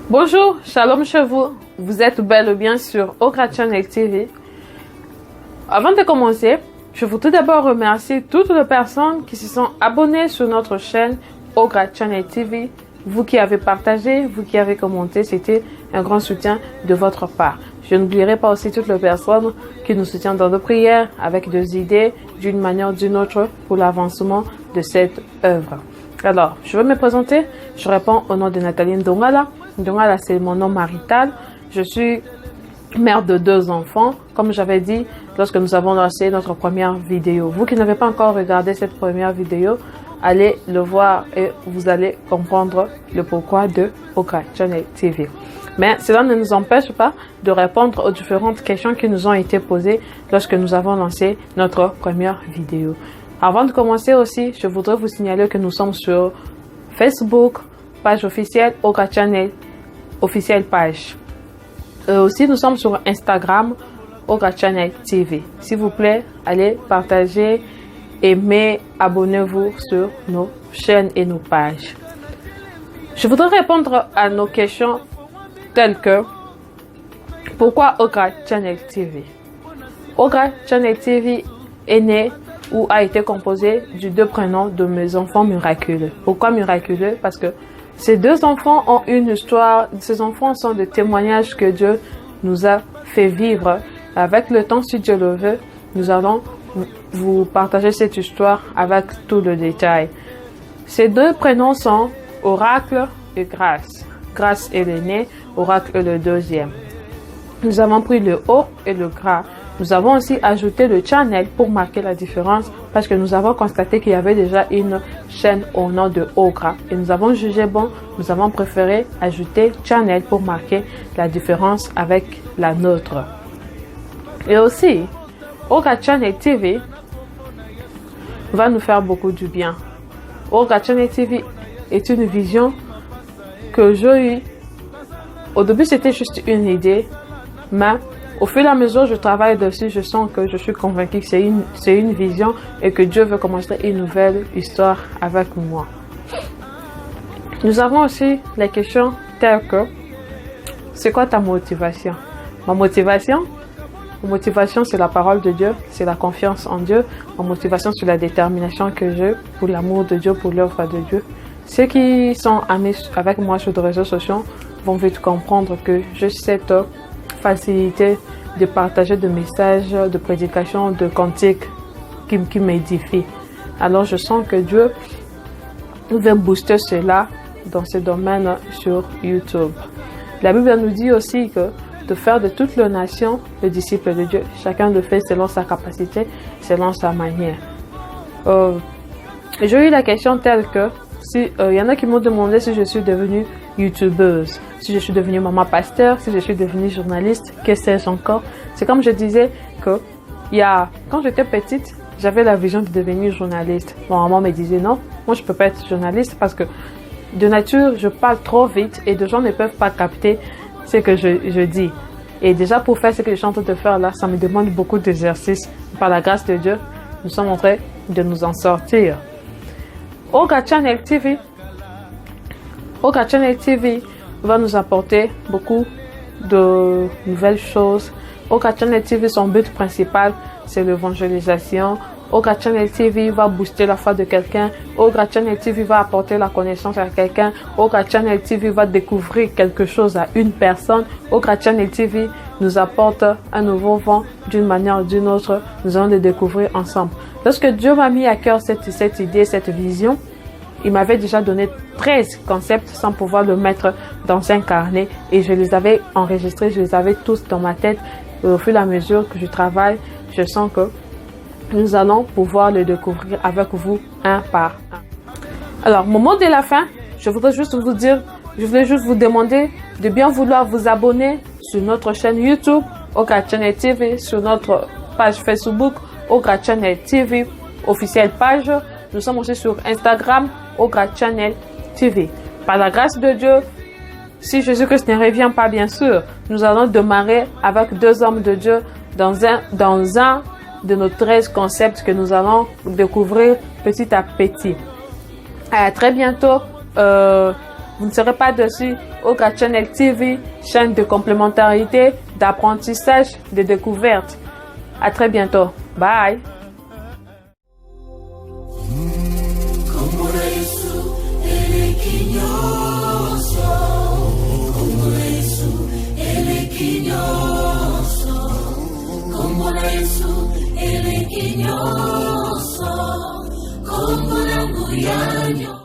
Bonjour, shalom chez vous. Vous êtes bel et bien sur Okra Channel TV. Avant de commencer, je voudrais d'abord remercier toutes les personnes qui se sont abonnées sur notre chaîne Okra Channel TV. Vous qui avez partagé, vous qui avez commenté, c'était un grand soutien de votre part. Je n'oublierai pas aussi toutes les personnes qui nous soutiennent dans nos prières avec des idées d'une manière ou d'une autre pour l'avancement de cette œuvre. Alors, je vais me présenter. Je réponds au nom de Nathalie Ndongala. Ndongala, c'est mon nom marital. Je suis mère de 2 enfants, comme j'avais dit lorsque nous avons lancé notre première vidéo. Vous qui n'avez pas encore regardé cette première vidéo, allez le voir et vous allez comprendre le pourquoi de Okra Channel TV. Mais cela ne nous empêche pas de répondre aux différentes questions qui nous ont été posées lorsque nous avons lancé notre première vidéo. Avant de commencer aussi, je voudrais vous signaler que nous sommes sur Facebook, page officielle, Okra Channel, officielle page. Aussi, nous sommes sur Instagram, Okra Channel TV. S'il vous plaît, allez partager, aimez, abonnez-vous sur nos chaînes et nos pages. Je voudrais répondre à nos questions telles que pourquoi Okra Channel TV? Okra Channel TV est né ou a été composé du 2 prénoms de mes enfants miraculeux. Pourquoi miraculeux? Parce que ces 2 enfants ont une histoire. Ces enfants sont des témoignages que Dieu nous a fait vivre. Avec le temps, si Dieu le veut, nous allons vous partager cette histoire avec tout le détail. Ces 2 prénoms sont Oracle et Grâce. Grâce est l'aîné, Oracle est le 2e. Nous avons pris le O et le Gras. Nous avons aussi ajouté le channel pour marquer la différence parce que nous avons constaté qu'il y avait déjà une chaîne au nom de Okra et nous avons jugé bon, nous avons préféré ajouter channel pour marquer la différence avec la nôtre. Et aussi, Okra Channel TV va nous faire beaucoup du bien. Okra Channel TV est une vision que j'ai eue. Au début, c'était juste une idée, mais au fur et à mesure, je travaille dessus, je sens que je suis convaincue que c'est une vision et que Dieu veut commencer une nouvelle histoire avec moi. Nous avons aussi les questions telles que c'est quoi ta motivation? Ma motivation, c'est la parole de Dieu, c'est la confiance en Dieu. Ma motivation, c'est la détermination que j'ai pour l'amour de Dieu, pour l'œuvre de Dieu. Ceux qui sont amis avec moi sur les réseaux sociaux vont vite comprendre que j'ai cette facilité de partager des messages, de prédication, de cantiques qui m'édifient. Alors je sens que Dieu veut booster cela dans ce domaine sur YouTube. La Bible nous dit aussi que de faire de toutes les nations les disciples de Dieu. Chacun le fait selon sa capacité, selon sa manière. J'ai eu la question telle que si y en a qui m'ont demandé si je suis devenue youtubeuse, si je suis devenue maman pasteur, si je suis devenue journaliste, que sais-je encore. C'est comme je disais que quand j'étais petite, j'avais la vision de devenir journaliste. Mon maman me disait non, moi je peux pas être journaliste parce que de nature je parle trop vite et les gens ne peuvent pas capter ce que je dis. Et déjà pour faire ce que je suis en train de faire là, ça me demande beaucoup d'exercices. Par la grâce de Dieu, nous sommes en train de nous en sortir. Okra Channel TV va nous apporter beaucoup de nouvelles choses. Okra Channel TV, son but principal, c'est l'évangélisation. Okra Channel TV va booster la foi de quelqu'un. Okra Channel TV va apporter la connaissance à quelqu'un. Okra Channel TV va découvrir quelque chose à une personne. Okra Channel TV nous apporte un nouveau vent d'une manière ou d'une autre. Nous allons le découvrir ensemble. Lorsque Dieu m'a mis à cœur cette idée, cette vision, il m'avait déjà donné 13 concepts sans pouvoir le mettre dans un carnet et je les avais enregistrés, je les avais tous dans ma tête. Et au fur et à mesure que je travaille, je sens que nous allons pouvoir le découvrir avec vous un par un. Alors, au mot de la fin, je voudrais juste vous demander de bien vouloir vous abonner sur notre chaîne YouTube, Okra Channel TV, sur notre page Facebook, Okra Channel TV, officielle page. Nous sommes aussi sur Instagram, Okra Channel TV. Par la grâce de Dieu, si Jésus-Christ ne revient pas, bien sûr, nous allons démarrer avec 2 hommes de Dieu dans un de nos 13 concepts que nous allons découvrir petit à petit. À très bientôt. Vous ne serez pas dessus. Okra Channel TV, chaîne de complémentarité, d'apprentissage, de découverte. À très bientôt. Bye. Como la